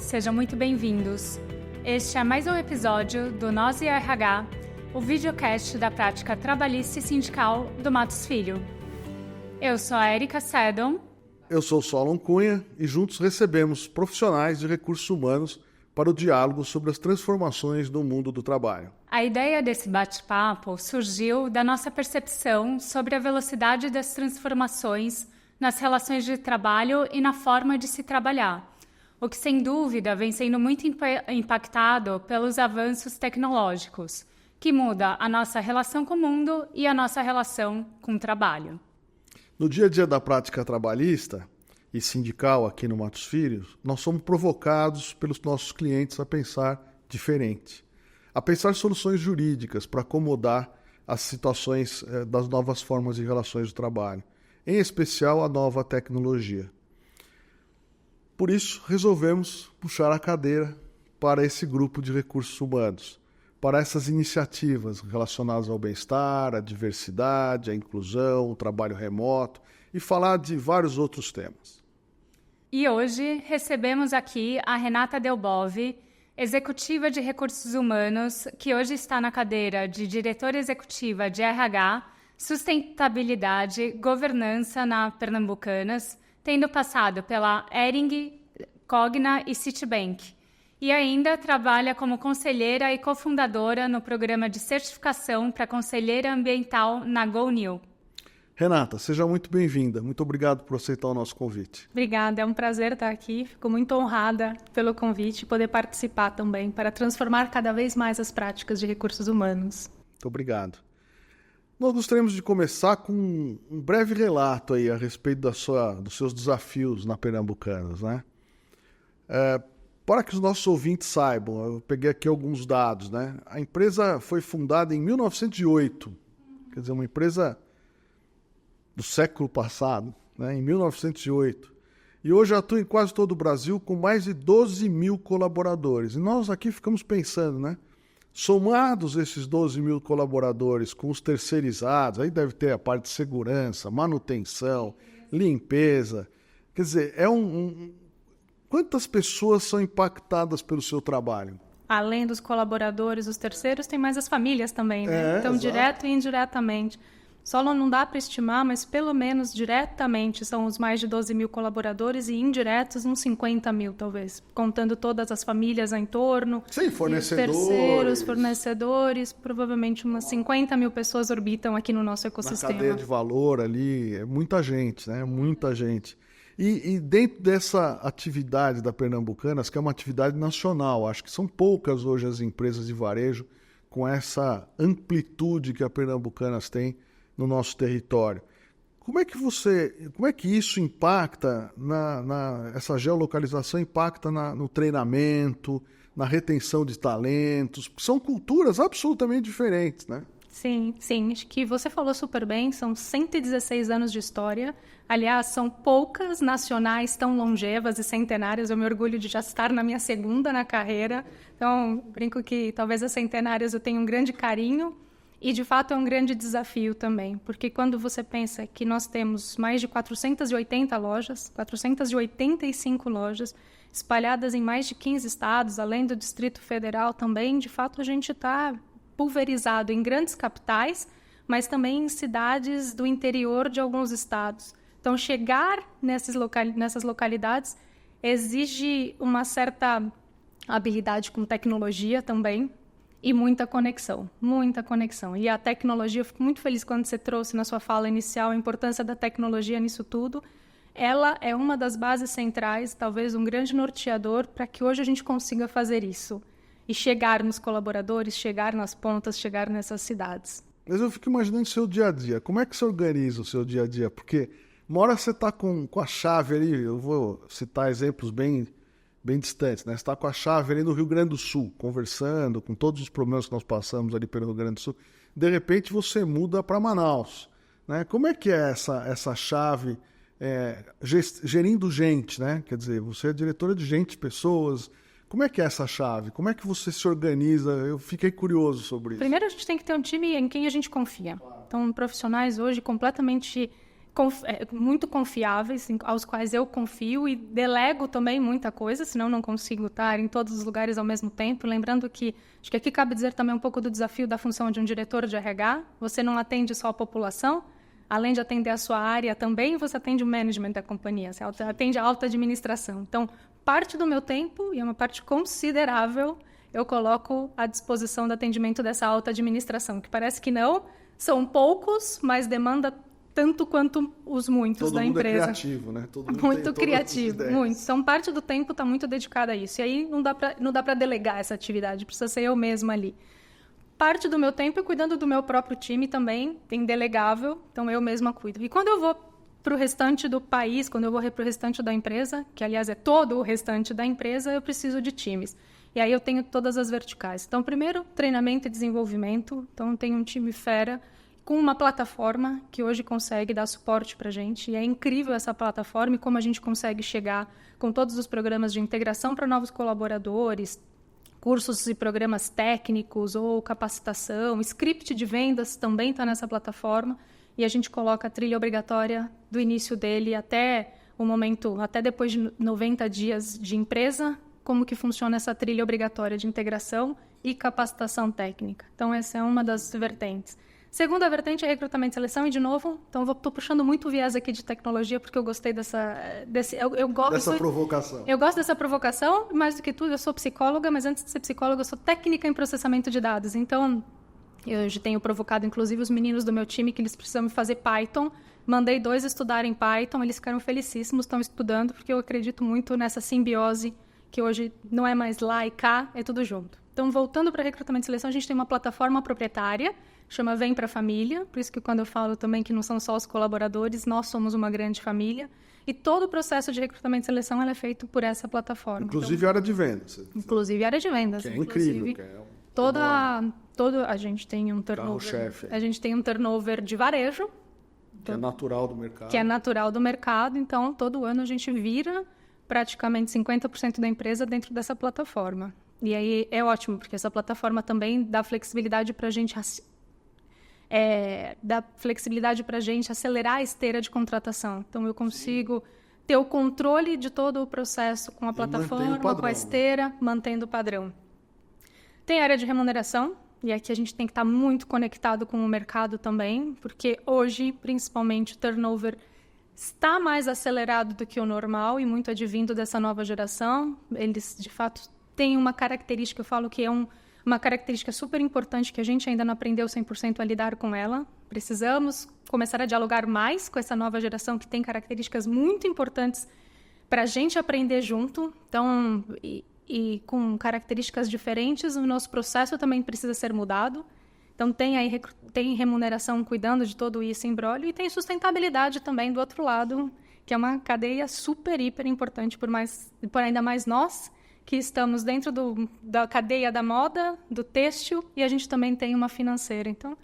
sejam muito bem-vindos. Este é mais um episódio do Nós e RH, o videocast da prática trabalhista e sindical do Matos Filho. Eu sou a Erika Seddon. Eu sou o Solon Cunha e juntos recebemos profissionais de recursos humanos para o diálogo sobre as transformações do mundo do trabalho. A ideia desse bate-papo surgiu da nossa percepção sobre a velocidade das transformações nas relações de trabalho e na forma de se trabalhar, o que sem dúvida vem sendo muito impactado pelos avanços tecnológicos, que muda a nossa relação com o mundo e a nossa relação com o trabalho. No dia a dia da prática trabalhista e sindical aqui no Matos Filho, nós somos provocados pelos nossos clientes a pensar diferente, a pensar soluções jurídicas para acomodar as situações das novas formas de relações de trabalho, em especial a nova tecnologia. Por isso, resolvemos puxar a cadeira para esse grupo de recursos humanos, para essas iniciativas relacionadas ao bem-estar, à diversidade, à inclusão, ao trabalho remoto e falar de vários outros temas. E hoje recebemos aqui a Renata Delbove, executiva de recursos humanos, que hoje está na cadeira de diretora executiva de RH, sustentabilidade, governança na Pernambucanas, tendo passado pela Hering, Cogna e Citibank. E ainda trabalha como conselheira e cofundadora no programa de certificação para conselheira ambiental na GoNew. Renata, seja muito bem-vinda. Muito obrigado por aceitar o nosso convite. Obrigada, é um prazer estar aqui. Fico muito honrada pelo convite e poder participar também para transformar cada vez mais as práticas de recursos humanos. Muito obrigado. Nós gostaríamos de começar com um breve relato aí a respeito dos seus desafios na Pernambucanas, né? Para que os nossos ouvintes saibam, eu peguei aqui alguns dados, né? A empresa foi fundada em 1908, quer dizer, uma empresa do século passado, né? Em 1908. E hoje atua em quase todo o Brasil com mais de 12 mil colaboradores. E nós aqui ficamos pensando, né? Somados esses 12 mil colaboradores com os terceirizados, aí deve ter a parte de segurança, manutenção, limpeza. Quer dizer, quantas pessoas são impactadas pelo seu trabalho? Além dos colaboradores, os terceiros, tem mais as famílias também, né? Então, exato. Direto e indiretamente. Só não dá para estimar, mas pelo menos diretamente são os mais de 12 mil colaboradores e indiretos uns 50 mil, talvez, contando todas as famílias em torno. Sim, fornecedores. Terceiros, fornecedores, provavelmente umas 50 mil pessoas orbitam aqui no nosso ecossistema. Na cadeia de valor ali, é muita gente, né? Muita gente. E dentro dessa atividade da Pernambucanas, que é uma atividade nacional, acho que são poucas hoje as empresas de varejo com essa amplitude que a Pernambucanas tem no nosso território. Como é que isso impacta, essa geolocalização impacta no treinamento, na retenção de talentos? Porque são culturas absolutamente diferentes, né? Sim. Acho que você falou super bem, são 116 anos de história. Aliás, são poucas nacionais tão longevas e centenárias. Eu me orgulho de já estar na minha segunda na carreira. Então, brinco que talvez as centenárias eu tenha um grande carinho. E, de fato, é um grande desafio também, porque quando você pensa que nós temos mais de 480 lojas, 485 lojas, espalhadas em mais de 15 estados, além do Distrito Federal também, de fato, a gente está pulverizado em grandes capitais, mas também em cidades do interior de alguns estados. Então, chegar nessas localidades exige uma certa habilidade com tecnologia também, e muita conexão. E a tecnologia, eu fico muito feliz quando você trouxe na sua fala inicial a importância da tecnologia nisso tudo. Ela é uma das bases centrais, talvez um grande norteador para que hoje a gente consiga fazer isso. E chegar nos colaboradores, chegar nas pontas, chegar nessas cidades. Mas eu fico imaginando o seu dia a dia. Como é que você organiza o seu dia a dia? Porque uma hora você está com a chave ali, eu vou citar exemplos bem distantes, né? Você está com a chave ali no Rio Grande do Sul, conversando com todos os problemas que nós passamos ali pelo Rio Grande do Sul. De repente você muda para Manaus, né? Como é que é essa chave gerindo gente, né? Quer dizer, você é diretora de gente, pessoas. Como é que é essa chave? Como é que você se organiza? Eu fiquei curioso sobre isso. Primeiro, a gente tem que ter um time em quem a gente confia. Então, profissionais hoje completamente muito confiáveis, aos quais eu confio e delego também muita coisa, senão não consigo estar em todos os lugares ao mesmo tempo. Lembrando que, acho que aqui cabe dizer também um pouco do desafio da função de um diretor de RH. Você não atende só a população, além de atender a sua área também, você atende o management da companhia, você atende a alta administração. Então, parte do meu tempo, e é uma parte considerável, eu coloco à disposição do atendimento dessa alta administração, que parece que não, são poucos, mas demanda tanto quanto os muitos da empresa. Todo mundo é criativo, né? Todo mundo muito criativo, muito. Então, parte do tempo está muito dedicada a isso. E aí não dá para delegar essa atividade, precisa ser eu mesma ali. Parte do meu tempo é cuidando do meu próprio time também, tem delegável, então eu mesma cuido. E quando eu vou para o restante do país, quando eu vou para o restante da empresa, que aliás é todo o restante da empresa, eu preciso de times. E aí eu tenho todas as verticais. Então, primeiro, treinamento e desenvolvimento. Então, eu tenho um time fera, com uma plataforma que hoje consegue dar suporte para a gente. E é incrível essa plataforma e como a gente consegue chegar com todos os programas de integração para novos colaboradores, cursos e programas técnicos ou capacitação, script de vendas também está nessa plataforma. E a gente coloca a trilha obrigatória do início dele até o momento, até depois de 90 dias de empresa, como que funciona essa trilha obrigatória de integração e capacitação técnica. Então, essa é uma das vertentes. Segunda vertente é recrutamento e seleção, e de novo, então estou puxando muito o viés aqui de tecnologia, porque eu gostei dessa provocação. Eu gosto dessa provocação, mais do que tudo, eu sou psicóloga, mas antes de ser psicóloga, eu sou técnica em processamento de dados. Então, eu hoje tenho provocado, inclusive, os meninos do meu time, que eles precisam me fazer Python. Mandei 2 estudarem Python, eles ficaram felicíssimos, estão estudando, porque eu acredito muito nessa simbiose, que hoje não é mais lá e cá, é tudo junto. Então, voltando para recrutamento e seleção, a gente tem uma plataforma proprietária, chama Vem para a Família, por isso que quando eu falo também que não são só os colaboradores, nós somos uma grande família, e todo o processo de recrutamento e seleção é feito por essa plataforma. Inclusive área de vendas. Inclusive área de vendas. Que é incrível. Que é a gente tem um turnover. A gente tem um turnover de varejo. Que é natural do mercado. Que é natural do mercado, então todo ano a gente vira praticamente 50% da empresa dentro dessa plataforma. E aí é ótimo, porque essa plataforma também dá flexibilidade para a gente acelerar a esteira de contratação. Então, eu consigo ter o controle de todo o processo com a plataforma, com a esteira, mantendo o padrão. Tem a área de remuneração, e aqui a gente tem que estar muito conectado com o mercado também, porque hoje, principalmente, o turnover está mais acelerado do que o normal, e muito advindo dessa nova geração. Eles, de fato, têm uma característica, eu falo que é uma característica super importante que a gente ainda não aprendeu 100% a lidar com ela. Precisamos começar a dialogar mais com essa nova geração que tem características muito importantes para a gente aprender junto. Então, e com características diferentes, o nosso processo também precisa ser mudado. Então, tem remuneração cuidando de todo isso imbróglio e tem sustentabilidade também do outro lado, que é uma cadeia super, hiper importante, por ainda mais nós, que estamos dentro da cadeia da moda, do têxtil, e a gente também tem uma financeira. Então,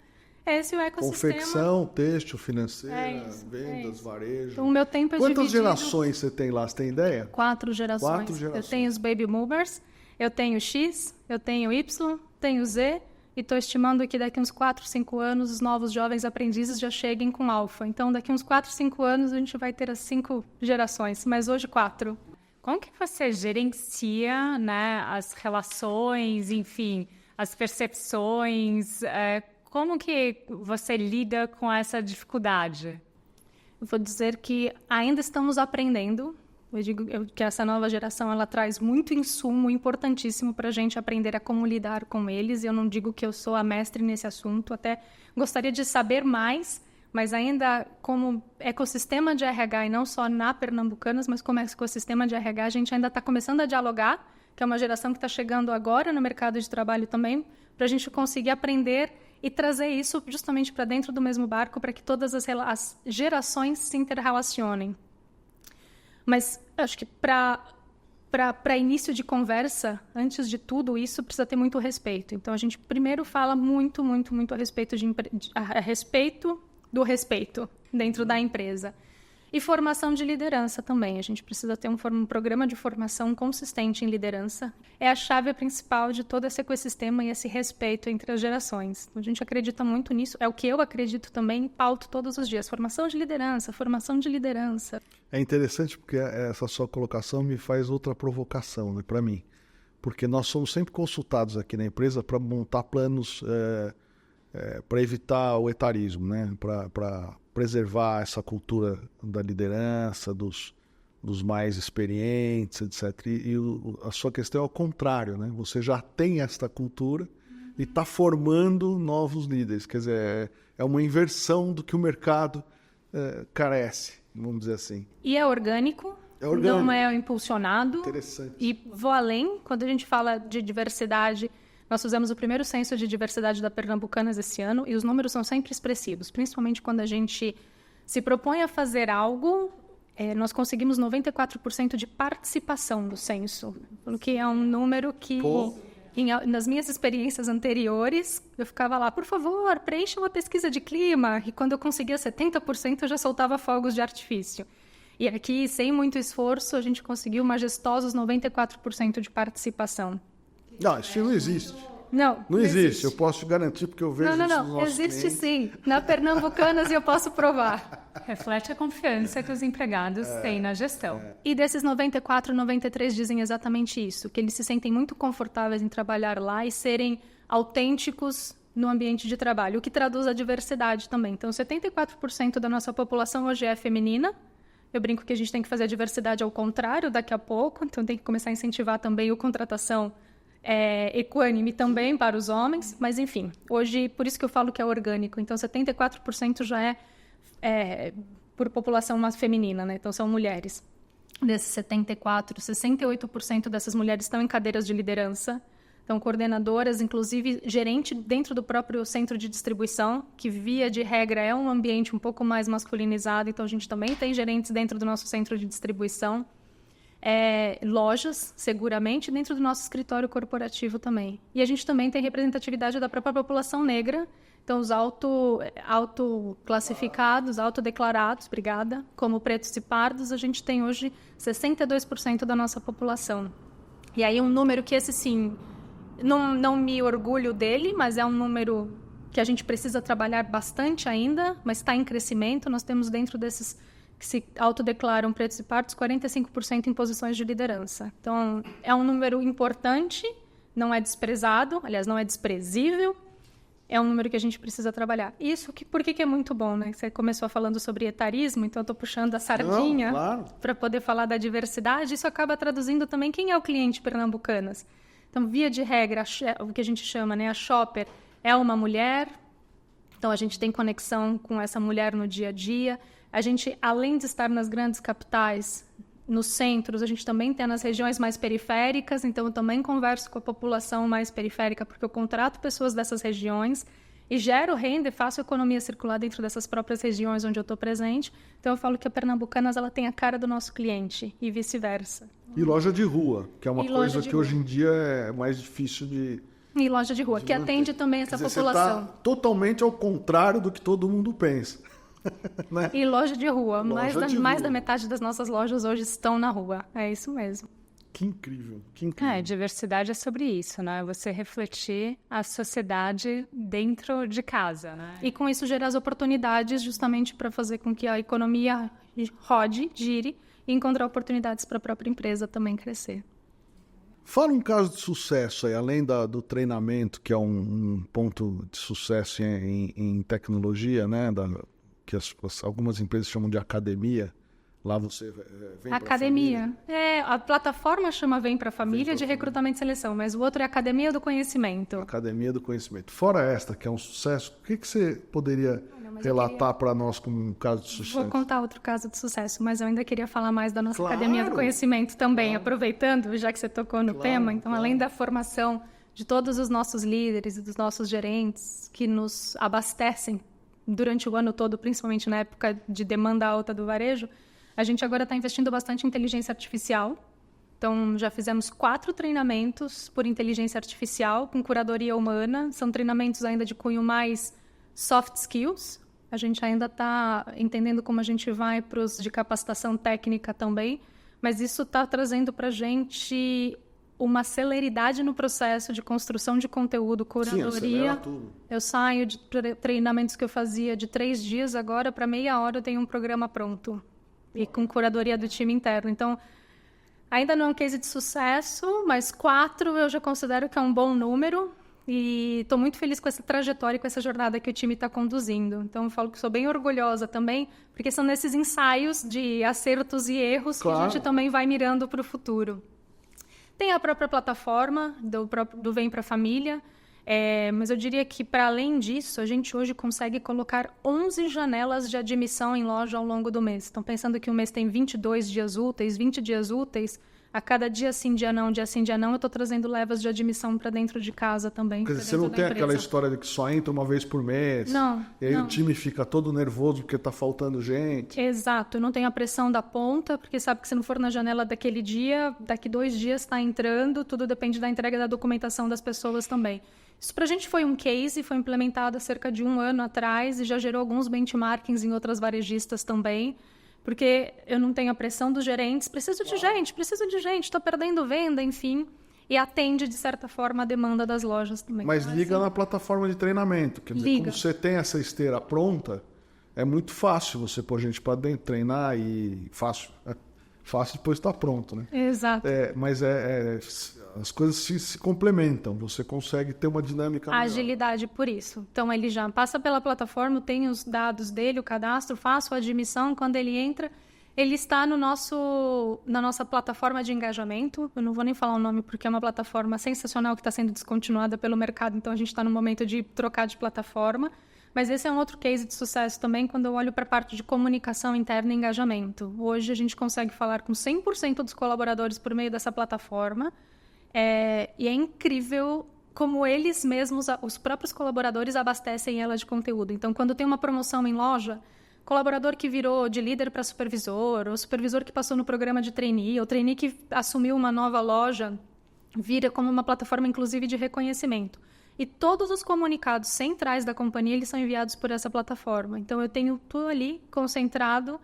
esse é o ecossistema. Confecção, têxtil, financeira, vendas, varejo. Então, o meu tempo é Quantas gerações você tem lá? Você tem ideia? 4 gerações. 4 gerações. Eu tenho os baby boomers, eu tenho X, eu tenho Y, tenho Z, e estou estimando que daqui uns 4, 5 anos os novos jovens aprendizes já cheguem com alfa. Então, daqui uns 4, 5 anos a gente vai ter as 5 gerações, mas hoje 4. Como que você gerencia, né, as relações, enfim, as percepções? Como que você lida com essa dificuldade? Eu vou dizer que ainda estamos aprendendo. Eu digo que essa nova geração ela traz muito insumo importantíssimo para a gente aprender a como lidar com eles. Eu não digo que eu sou a mestre nesse assunto, até gostaria de saber mais, mas ainda como ecossistema de RH, e não só na Pernambucanas, mas como ecossistema de RH, a gente ainda está começando a dialogar, que é uma geração que está chegando agora no mercado de trabalho também, para a gente conseguir aprender e trazer isso justamente para dentro do mesmo barco, para que todas as gerações se interrelacionem. Mas acho que para início de conversa, antes de tudo isso, precisa ter muito respeito. Então, a gente primeiro fala muito, muito, muito a respeito do respeito dentro da empresa. E formação de liderança também. A gente precisa ter um programa de formação consistente em liderança. É a chave principal de todo esse ecossistema e esse respeito entre as gerações. A gente acredita muito nisso. É o que eu acredito também, pauto todos os dias. Formação de liderança, formação de liderança. É interessante porque essa sua colocação me faz outra provocação, né, para mim. Porque nós somos sempre consultados aqui na empresa para montar planos para evitar o etarismo, né? Para preservar essa cultura da liderança, dos mais experientes, etc. E a sua questão é ao contrário, né? Você já tem esta cultura e está formando novos líderes. Quer dizer, é uma inversão do que o mercado carece, vamos dizer assim. E é orgânico. Não é impulsionado. Interessante. E vou além, quando a gente fala de diversidade, nós fizemos o primeiro censo de diversidade da Pernambucanas esse ano e os números são sempre expressivos, principalmente quando a gente se propõe a fazer algo, nós conseguimos 94% de participação no censo, o que é um número que, nas minhas experiências anteriores, eu ficava lá, por favor, preencha uma pesquisa de clima, e quando eu conseguia 70%, eu já soltava fogos de artifício. E aqui, sem muito esforço, a gente conseguiu majestosos 94% de participação. Não, isso não existe. Não existe. Eu posso te garantir porque eu vejo isso nos nossos existe clientes. Sim. Na Pernambucanas eu posso provar. Reflete a confiança que os empregados têm na gestão. E desses 94, 93 dizem exatamente isso, que eles se sentem muito confortáveis em trabalhar lá e serem autênticos no ambiente de trabalho, o que traduz a diversidade também. Então, 74% da nossa população hoje é feminina. Eu brinco que a gente tem que fazer a diversidade ao contrário daqui a pouco, então tem que começar a incentivar também a contratação equânime também para os homens, mas enfim, hoje, por isso que eu falo que é orgânico, então 74% já é por população feminina, né? Então são mulheres. Desses 74, 68% dessas mulheres estão em cadeiras de liderança, então coordenadoras, inclusive gerente dentro do próprio centro de distribuição, que via de regra é um ambiente um pouco mais masculinizado, então a gente também tem gerentes dentro do nosso centro de distribuição. Lojas, seguramente, dentro do nosso escritório corporativo também. E a gente também tem representatividade da própria população negra, então os autoclassificados, autodeclarados, obrigada, como pretos e pardos, a gente tem hoje 62% da nossa população. E aí um número que esse sim, não me orgulho dele, mas é um número que a gente precisa trabalhar bastante ainda, mas está em crescimento. Nós temos dentro desses que se autodeclaram pretos e pardos, 45% em posições de liderança. Então, é um número importante, não é desprezado, aliás, não é desprezível, é um número que a gente precisa trabalhar. Isso, por que é muito bom, né? Você começou falando sobre etarismo, então eu estou puxando a sardinha para poder falar da diversidade. Isso acaba traduzindo também quem é o cliente Pernambucanas. Então, via de regra, o que a gente chama, né, a shopper é uma mulher, então a gente tem conexão com essa mulher no dia a dia. A gente, além de estar nas grandes capitais, nos centros, a gente também tem nas regiões mais periféricas, então eu também converso com a população mais periférica, porque eu contrato pessoas dessas regiões e gero renda e faço economia circular dentro dessas próprias regiões onde eu estou presente. Então eu falo que a Pernambucanas ela tem a cara do nosso cliente e vice-versa. E loja de rua, que é uma coisa que hoje em dia é mais difícil de... E loja de rua, que atende também essa população. Você está totalmente ao contrário do que todo mundo pensa. Né? E loja de rua. Mais da metade das nossas lojas hoje estão na rua. É isso mesmo. Que incrível, que incrível. Diversidade é sobre isso, né? Você refletir a sociedade dentro de casa, né? E com isso gerar as oportunidades justamente para fazer com que a economia rode, gire e encontrar oportunidades para a própria empresa também crescer. Fala um caso de sucesso aí, além do treinamento, que é um ponto de sucesso em tecnologia, né? Que algumas empresas chamam de academia. Lá você vem para a Academia. A plataforma chama Vem para a Família de recrutamento e seleção, mas o outro é Academia do Conhecimento. Academia do Conhecimento. Fora esta, que é um sucesso, o que você poderia relatar para nós como um caso de sucesso? Vou contar outro caso de sucesso, mas eu ainda queria falar mais da nossa Academia do Conhecimento também, aproveitando, já que você tocou no tema. Então, além da formação de todos os nossos líderes e dos nossos gerentes que nos abastecem durante o ano todo, principalmente na época de demanda alta do varejo, a gente agora está investindo bastante em inteligência artificial. Então, já fizemos 4 treinamentos por inteligência artificial com curadoria humana. São treinamentos ainda de cunho mais soft skills, A gente ainda está entendendo como a gente vai para os de capacitação técnica também, mas isso está trazendo para a gente uma celeridade no processo de construção de conteúdo, curadoria. Sim, acelera tudo. Eu saio de treinamentos que eu fazia de 3 dias, agora para meia hora eu tenho um programa pronto. E com curadoria do time interno. Então, ainda não é um case de sucesso, mas 4 eu já considero que é um bom número. E estou muito feliz com essa trajetória, com essa jornada que o time está conduzindo. Então, eu falo que sou bem orgulhosa também, porque são nesses ensaios de acertos e erros que a gente também vai mirando para o futuro. Tem a própria plataforma do Vem para a Família, mas eu diria que, para além disso, a gente hoje consegue colocar 11 janelas de admissão em loja ao longo do mês. Estão pensando que o mês tem 22 dias úteis, 20 dias úteis. A cada dia sim, dia não, eu estou trazendo levas de admissão para dentro de casa também. Quer dizer, você não tem aquela história de que só entra uma vez por mês. Não. E aí não. o time fica todo nervoso porque está faltando gente. Exato. Não tem a pressão da ponta, porque sabe que se não for na janela daquele dia, daqui 2 dias está entrando. Tudo depende da entrega da documentação das pessoas também. Isso para a gente foi um case, foi implementado há cerca de 1 ano atrás e já gerou alguns benchmarkings em outras varejistas também. Porque eu não tenho a pressão dos gerentes, preciso de gente, estou perdendo venda, enfim. E atende, de certa forma, a demanda das lojas também. Mas liga na plataforma de treinamento. Quer dizer, como você tem essa esteira pronta, é muito fácil você pôr gente para dentro, treinar e fácil. Fácil depois está pronto, né? Exato. Mas as coisas se complementam, você consegue ter uma dinâmica melhor. Agilidade por isso. Então, ele já passa pela plataforma, tem os dados dele, o cadastro, faço a admissão, quando ele entra, ele está na nossa plataforma de engajamento. Eu não vou nem falar o nome porque é uma plataforma sensacional que está sendo descontinuada pelo mercado, então a gente está no momento de trocar de plataforma. Mas esse é um outro case de sucesso também quando eu olho para a parte de comunicação interna e engajamento. Hoje a gente consegue falar com 100% dos colaboradores por meio dessa plataforma. E é incrível como eles mesmos, os próprios colaboradores, abastecem ela de conteúdo. Então, quando tem uma promoção em loja, colaborador que virou de líder para supervisor, ou supervisor que passou no programa de trainee, ou trainee que assumiu uma nova loja, vira como uma plataforma, inclusive, de reconhecimento. E todos os comunicados centrais da companhia, eles são enviados por essa plataforma. Então, eu tenho tudo ali concentrado.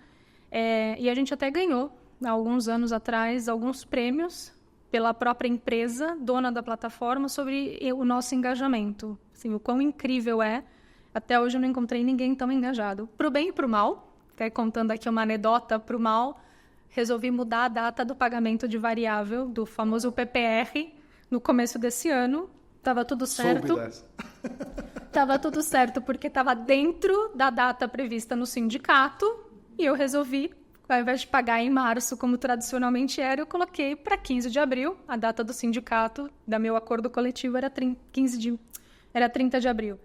E a gente até ganhou, há alguns anos atrás, alguns prêmios pela própria empresa, dona da plataforma, sobre o nosso engajamento. Assim, o quão incrível é. Até hoje eu não encontrei ninguém tão engajado. Para o bem e para o mal, até contando aqui uma anedota para o mal, resolvi mudar a data do pagamento de variável, do famoso PPR, no começo desse ano. Estava tudo certo. Estava tudo certo, porque estava dentro da data prevista no sindicato, e eu resolvi, ao invés de pagar em março, como tradicionalmente era, eu coloquei para 15 de abril, a data do sindicato, da meu acordo coletivo, era 30 de abril.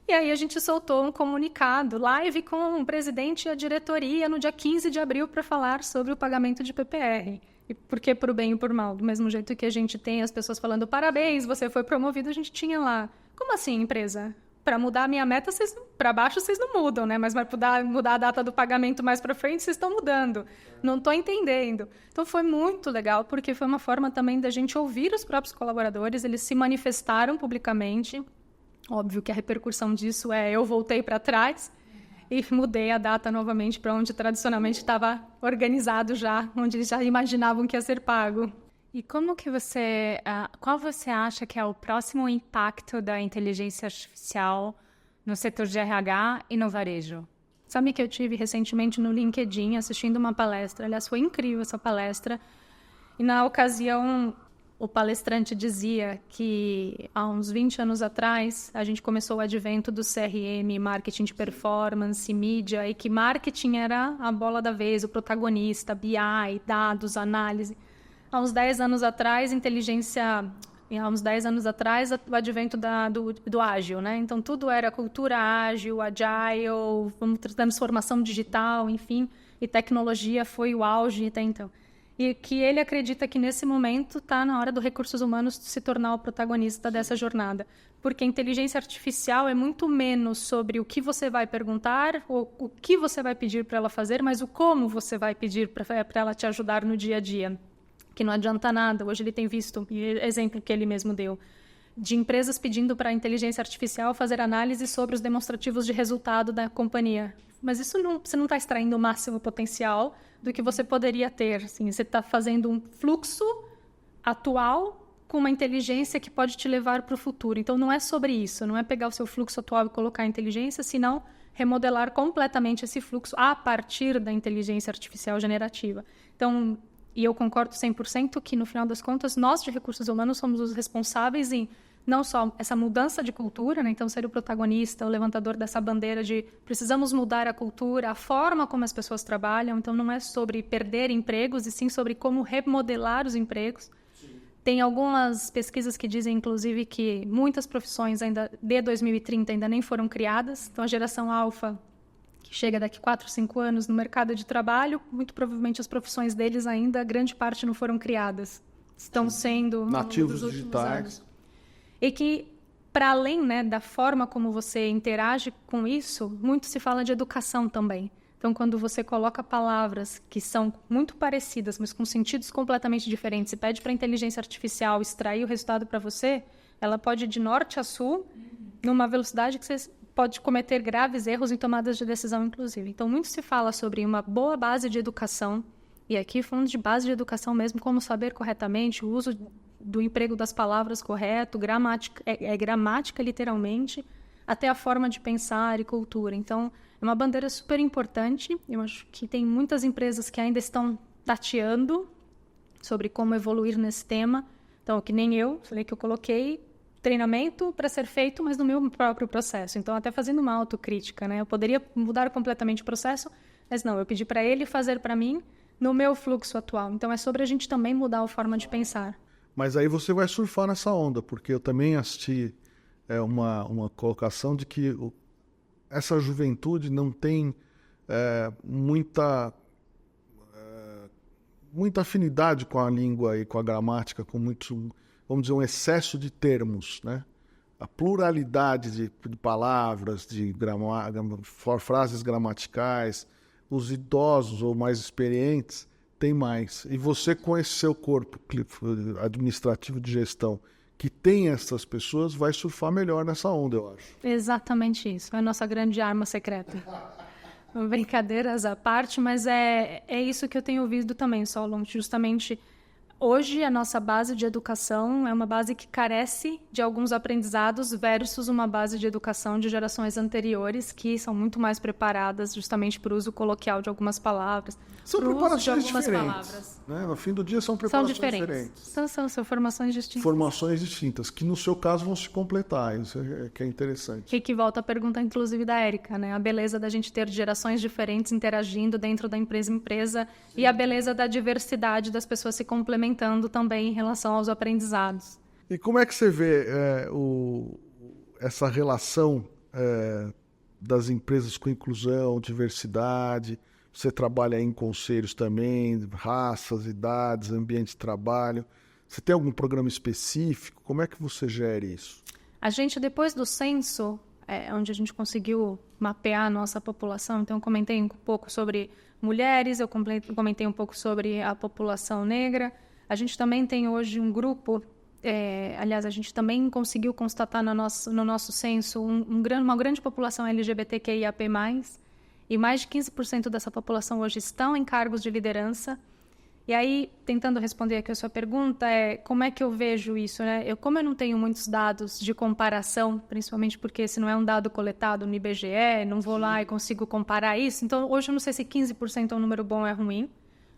E aí a gente soltou um comunicado, live com o presidente e a diretoria, no dia 15 de abril, para falar sobre o pagamento de PPR. E por que por bem e por mal? Do mesmo jeito que a gente tem as pessoas falando parabéns, você foi promovido, a gente tinha lá. Como assim, empresa? Para mudar a minha meta, para baixo vocês não mudam, né? Mas para mudar a data do pagamento mais para frente, vocês estão mudando. Não estou entendendo. Então foi muito legal, porque foi uma forma também da gente ouvir os próprios colaboradores, eles se manifestaram publicamente. Óbvio que a repercussão disso eu voltei para trás e mudei a data novamente para onde tradicionalmente estava organizado já, onde eles já imaginavam que ia ser pago. E qual você acha que é o próximo impacto da inteligência artificial no setor de RH e no varejo? Sabe que eu tive recentemente no LinkedIn assistindo uma palestra, aliás, foi incrível essa palestra, e na ocasião o palestrante dizia que há uns 20 anos atrás a gente começou o advento do CRM, marketing de performance, mídia, e que marketing era a bola da vez, o protagonista, BI, dados, análise. Há uns 10 anos atrás, o advento do ágil, né? Então, tudo era cultura ágil, agile, transformação digital, enfim, e tecnologia foi o auge até então. E que ele acredita que, nesse momento, está na hora do recursos humanos se tornar o protagonista dessa jornada. Porque a inteligência artificial é muito menos sobre o que você vai perguntar, ou o que você vai pedir para ela fazer, mas o como você vai pedir para ela te ajudar no dia a dia. Que não adianta nada. Hoje ele tem visto, e exemplo que ele mesmo deu, de empresas pedindo para a inteligência artificial fazer análise sobre os demonstrativos de resultado da companhia. Mas você não está extraindo o máximo potencial do que você poderia ter. Assim, você está fazendo um fluxo atual com uma inteligência que pode te levar para o futuro. Então, não é sobre isso. Não é pegar o seu fluxo atual e colocar a inteligência, senão remodelar completamente esse fluxo a partir da inteligência artificial generativa. Então, e eu concordo 100% que, no final das contas, nós de recursos humanos somos os responsáveis em não só essa mudança de cultura, né? Então ser o protagonista, o levantador dessa bandeira de precisamos mudar a cultura, a forma como as pessoas trabalham. Então não é sobre perder empregos, e sim sobre como remodelar os empregos. Sim. Tem algumas pesquisas que dizem, inclusive, que muitas profissões ainda de 2030 ainda nem foram criadas. Então a geração alfa, que chega daqui 4, 5 anos no mercado de trabalho, muito provavelmente as profissões deles ainda, grande parte não foram criadas. Estão sendo nativos digitais. Anos. E que, para além, né, da forma como você interage com isso, muito se fala de educação também. Então, quando você coloca palavras que são muito parecidas, mas com sentidos completamente diferentes, e pede para a inteligência artificial extrair o resultado para você, ela pode ir de norte a sul, numa velocidade que você pode cometer graves erros em tomadas de decisão, inclusive. Então, muito se fala sobre uma boa base de educação, e aqui falando de base de educação mesmo, como saber corretamente, o uso do emprego das palavras correto, gramática literalmente, até a forma de pensar e cultura. Então, é uma bandeira super importante. Eu acho que tem muitas empresas que ainda estão tateando sobre como evoluir nesse tema. Então, que nem eu, falei que eu coloquei treinamento para ser feito, mas no meu próprio processo. Então, até fazendo uma autocrítica, né? Eu poderia mudar completamente o processo, mas não, eu pedi para ele fazer para mim no meu fluxo atual. Então, é sobre a gente também mudar a forma de pensar. Mas aí você vai surfar nessa onda, porque eu também assisti uma colocação de que essa juventude não tem muita afinidade com a língua e com a gramática, com muito, vamos dizer, um excesso de termos, né? A pluralidade de palavras, de frases gramaticais, os idosos ou mais experientes tem mais. E você, com esse seu corpo administrativo de gestão que tem essas pessoas, vai surfar melhor nessa onda, eu acho. Exatamente isso. É a nossa grande arma secreta. Brincadeiras à parte, mas é isso que eu tenho ouvido também, Solon. Justamente, hoje, a nossa base de educação é uma base que carece de alguns aprendizados versus uma base de educação de gerações anteriores que são muito mais preparadas justamente para o uso coloquial de algumas palavras. São preparações diferentes. Né? No fim do dia, são preparações diferentes. São formações distintas. Formações distintas, que no seu caso vão se completar. Isso é que é interessante. E que volta à pergunta, inclusive, da Érica, né? A beleza da gente ter gerações diferentes interagindo dentro da empresa e a beleza da diversidade das pessoas se complementando também em relação aos aprendizados. E como é que você vê essa relação das empresas com inclusão, diversidade? Você trabalha em conselhos também, raças, idades, ambiente de trabalho. Você tem algum programa específico? Como é que você gere isso? A gente, depois do censo, onde a gente conseguiu mapear a nossa população, então eu comentei um pouco sobre mulheres, eu comentei um pouco sobre a população negra. A gente também tem hoje um grupo, aliás, a gente também conseguiu constatar no nosso censo uma grande população LGBTQIAP+, e mais de 15% dessa população hoje estão em cargos de liderança. E aí, tentando responder aqui a sua pergunta, como é que eu vejo isso, né? Como eu não tenho muitos dados de comparação, principalmente porque esse não é um dado coletado no IBGE, não vou lá e consigo comparar isso. Então, hoje eu não sei se 15% é um número bom ou é ruim,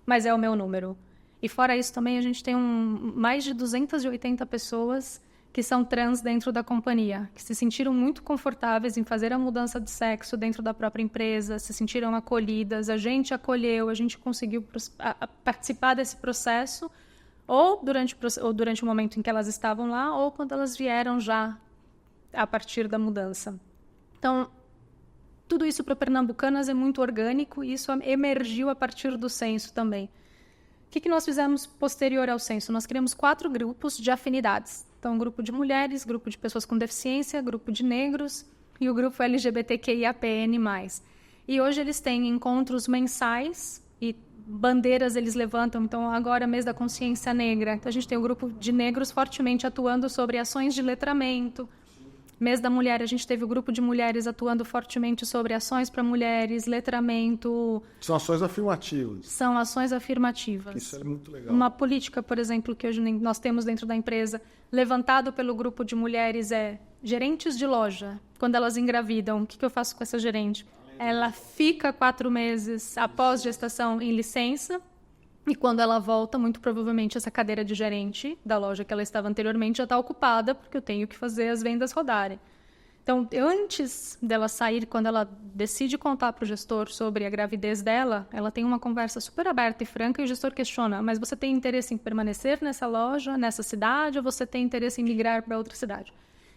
mas é o meu número. E fora isso também, a gente tem mais de 280 pessoas que são trans dentro da companhia, que se sentiram muito confortáveis em fazer a mudança de sexo dentro da própria empresa, se sentiram acolhidas, a gente acolheu, a gente conseguiu participar desse processo, ou durante o momento em que elas estavam lá, ou quando elas vieram já a partir da mudança. Então, tudo isso para Pernambucanas é muito orgânico e isso emergiu a partir do censo também. O que nós fizemos posterior ao censo? Nós criamos 4 grupos de afinidades. Então, um grupo de mulheres, grupo de pessoas com deficiência, grupo de negros e o grupo LGBTQIAPN+. E hoje eles têm encontros mensais e bandeiras eles levantam. Então, agora, mês da consciência negra. Então, a gente tem um grupo de negros fortemente atuando sobre ações de letramento. Mês da mulher, a gente teve o grupo de mulheres atuando fortemente sobre ações para mulheres, letramento. São ações afirmativas. São ações afirmativas. Isso é muito legal. Uma política, por exemplo, que hoje nós temos dentro da empresa, levantado pelo grupo de mulheres, é gerentes de loja. Quando elas engravidam, o que eu faço com essa gerente? Ela fica 4 meses após gestação em licença. E quando ela volta, muito provavelmente essa cadeira de gerente da loja que ela estava anteriormente já está ocupada, porque eu tenho que fazer as vendas rodarem. Então, antes dela sair, quando ela decide contar para o gestor sobre a gravidez dela, ela tem uma conversa super aberta e franca e o gestor questiona, mas você tem interesse em permanecer nessa loja, nessa cidade, ou você tem interesse em migrar para outra cidade?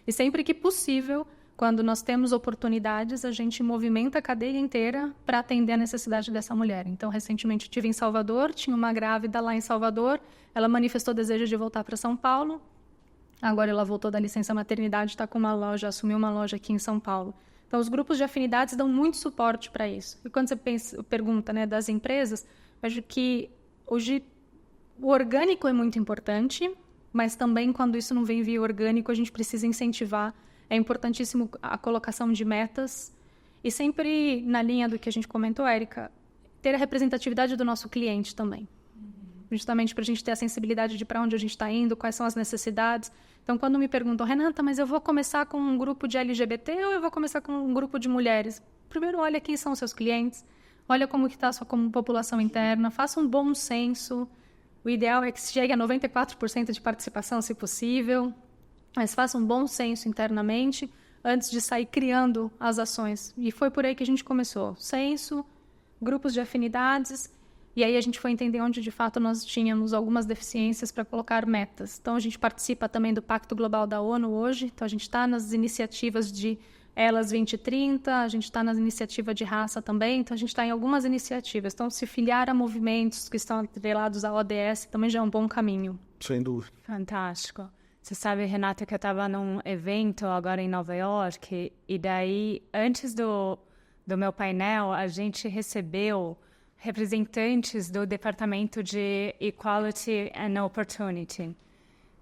E sempre que possível, quando nós temos oportunidades, a gente movimenta a cadeia inteira para atender a necessidade dessa mulher. Então, recentemente, eu estive em Salvador, tinha uma grávida lá em Salvador, ela manifestou desejo de voltar para São Paulo, agora ela voltou da licença maternidade, está com uma loja, assumiu uma loja aqui em São Paulo. Então, os grupos de afinidades dão muito suporte para isso. E quando você pergunta, né, das empresas, eu acho que hoje o orgânico é muito importante, mas também quando isso não vem via orgânico, a gente precisa incentivar. É importantíssimo a colocação de metas e sempre na linha do que a gente comentou, Érica, ter a representatividade do nosso cliente também. Justamente para a gente ter a sensibilidade de para onde a gente está indo, quais são as necessidades. Então, quando me perguntam, Renata, mas eu vou começar com um grupo de LGBT ou eu vou começar com um grupo de mulheres? Primeiro, olha quem são os seus clientes, olha como que está a sua população interna, faça um bom censo. O ideal é que chegue a 94% de participação, se possível. Mas faça um bom senso internamente antes de sair criando as ações. E foi por aí que a gente começou. Senso, grupos de afinidades, e aí a gente foi entender onde, de fato, nós tínhamos algumas deficiências para colocar metas. Então, a gente participa também do Pacto Global da ONU hoje. Então, a gente está nas iniciativas de Elas 2030, a gente está nas iniciativas de raça também. Então, a gente está em algumas iniciativas. Então, se filiar a movimentos que estão atrelados à ODS também já é um bom caminho. Sem dúvida. Fantástico. Você sabe, Renata, que eu estava num evento agora em Nova York e daí, antes do meu painel, a gente recebeu representantes do Departamento de Equality and Opportunity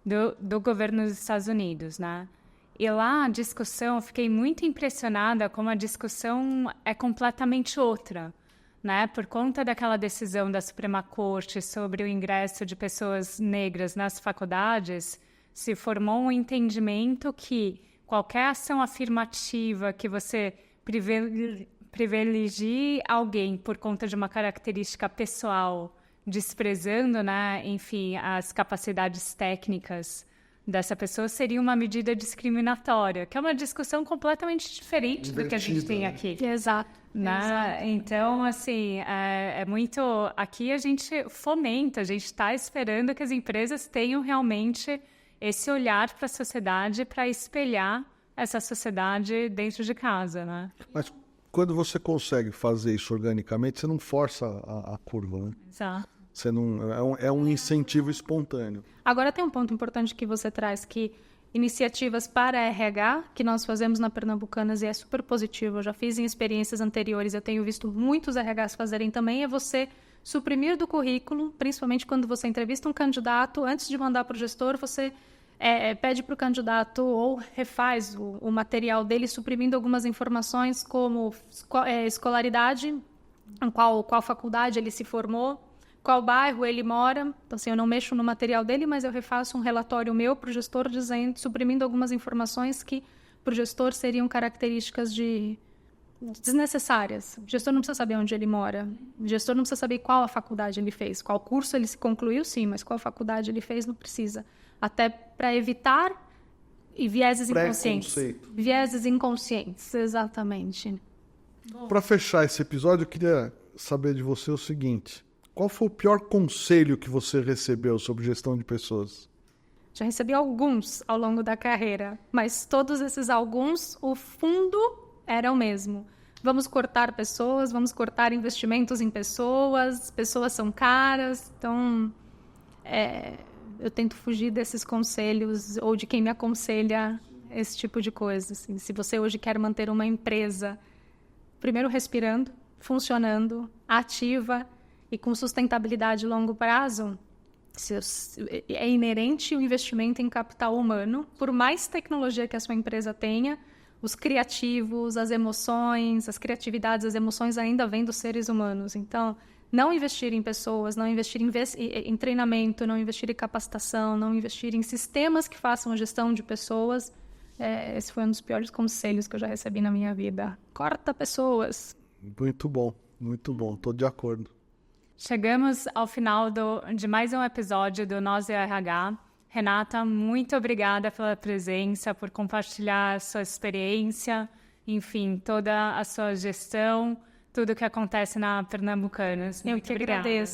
do governo dos Estados Unidos, né? E lá a discussão, eu fiquei muito impressionada como a discussão é completamente outra, né? Por conta daquela decisão da Suprema Corte sobre o ingresso de pessoas negras nas faculdades, se formou um entendimento que qualquer ação afirmativa que você privilegie alguém por conta de uma característica pessoal, desprezando, né, enfim, as capacidades técnicas dessa pessoa, seria uma medida discriminatória, que é uma discussão completamente diferente do que a gente tem aqui. Exato. Né? Exato. Então, assim, é muito... Aqui a gente fomenta, a gente está esperando que as empresas tenham realmente esse olhar para a sociedade, para espelhar essa sociedade dentro de casa, né? Mas quando você consegue fazer isso organicamente, você não força a curva, né? Exato. Você não, é um incentivo espontâneo. Agora tem um ponto importante que você traz, que iniciativas para RH, que nós fazemos na Pernambucanas e é super positivo, eu já fiz em experiências anteriores, eu tenho visto muitos RHs fazerem também, é você suprimir do currículo, principalmente quando você entrevista um candidato, antes de mandar para o gestor, você pede para o candidato ou refaz o material dele, suprimindo algumas informações como escolaridade, qual faculdade ele se formou, qual bairro ele mora. Então, assim, eu não mexo no material dele, mas eu refaço um relatório meu para o gestor, suprimindo algumas informações que para o gestor seriam características desnecessárias. O gestor não precisa saber onde ele mora. O gestor não precisa saber qual a faculdade ele fez. Qual curso ele se concluiu, sim, mas qual faculdade ele fez, não precisa. Até para evitar vieses inconscientes. Vieses inconscientes, exatamente. Para fechar esse episódio, eu queria saber de você o seguinte. Qual foi o pior conselho que você recebeu sobre gestão de pessoas? Já recebi alguns ao longo da carreira, mas todos esses alguns, o fundo era o mesmo. Vamos cortar pessoas, vamos cortar investimentos em pessoas são caras, então eu tento fugir desses conselhos ou de quem me aconselha esse tipo de coisa. Assim. Se você hoje quer manter uma empresa, primeiro respirando, funcionando, ativa e com sustentabilidade a longo prazo, é inerente o investimento em capital humano. Por mais tecnologia que a sua empresa tenha, os criativos, as emoções, as criatividades, as emoções ainda vêm dos seres humanos. Então, não investir em pessoas, não investir em treinamento, não investir em capacitação, não investir em sistemas que façam a gestão de pessoas, esse foi um dos piores conselhos que eu já recebi na minha vida. Corta pessoas. Muito bom, estou de acordo. Chegamos ao final de mais um episódio do Nós e o RH. Renata, muito obrigada pela presença, por compartilhar a sua experiência, enfim, toda a sua gestão, tudo que acontece na Pernambucanas. Eu que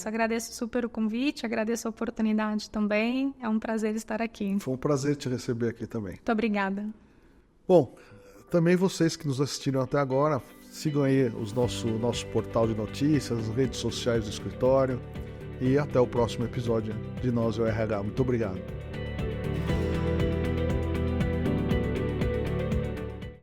agradeço super o convite, agradeço a oportunidade também, é um prazer estar aqui. Foi um prazer te receber aqui também. Muito obrigada. Bom, também vocês que nos assistiram até agora, sigam aí nosso portal de notícias, as redes sociais do escritório e até o próximo episódio de Nós e o RH. Muito obrigado.